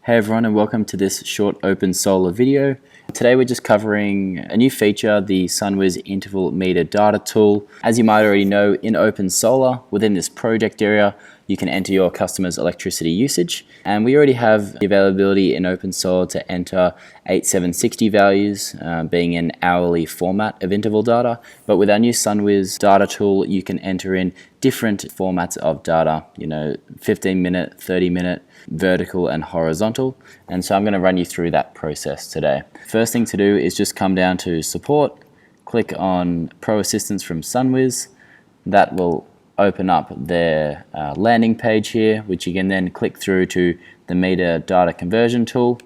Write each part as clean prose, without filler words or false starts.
Hey everyone, and welcome to this short OpenSolar video. Today we're just covering a new feature, the SunWiz interval meter data tool. As you might already know, in OpenSolar, within this project area, you can enter your customer's electricity usage. And we already have the availability in OpenSolar to enter 8760 values, being an hourly format of interval data. But with our new SunWiz data tool, you can enter in different formats of data, 15-minute, 30-minute, vertical and horizontal. And so I'm going to run you through that process today. First thing to do is just come down to support, click on Pro Assistance from SunWiz. That will open up their landing page here, which you can then click through to the meter data conversion tool.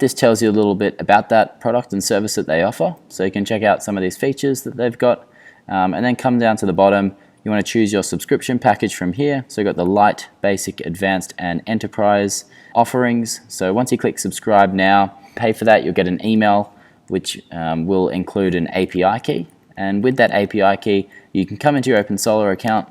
This tells you a little bit about that product and service that they offer, so you can check out some of these features that they've got, and then come down to the bottom. You want to choose your subscription package from here. So you've got the Light, Basic, Advanced and Enterprise offerings. So once you click subscribe now, pay for that, you'll get an email which will include an API key. And with that API key, you can come into your OpenSolar account,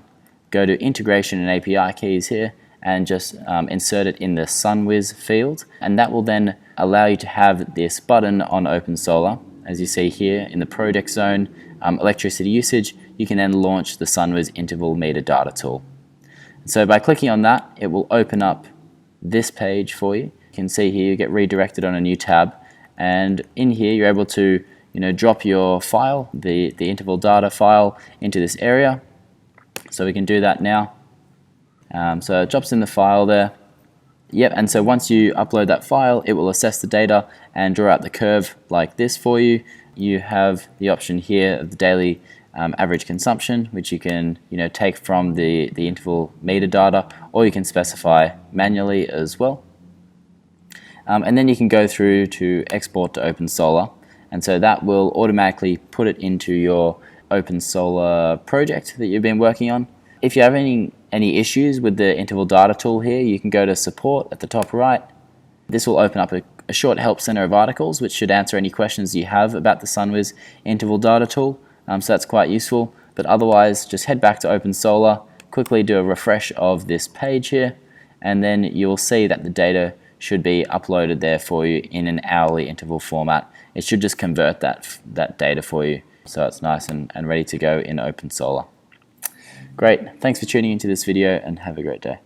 go to Integration and API keys here, and just insert it in the SunWiz field. And that will then allow you to have this button on OpenSolar, as you see here in the project zone, electricity usage. You can then launch the SunWiz interval meter data tool. So by clicking on that, it will open up this page for you. You can see here you get redirected on a new tab, and in here you're able to drop your file, the interval data file, into this area. So we can do that now. So it drops in the file there. Yep, and so once you upload that file, it will assess the data and draw out the curve like this for you. You have the option here of the daily average consumption, which you can take from the interval meter data, or you can specify manually as well. And then you can go through to export to OpenSolar, and so that will automatically put it into your OpenSolar project that you've been working on. If you have any issues with the interval data tool here, you can go to support at the top right. This will open up a short help center of articles which should answer any questions you have about the SunWiz interval data tool. So that's quite useful, but otherwise just head back to OpenSolar, quickly do a refresh of this page here, and then you'll see that the data should be uploaded there for you in an hourly interval format. It should just convert that data for you, so it's nice and ready to go in OpenSolar. Great, thanks for tuning into this video and have a great day.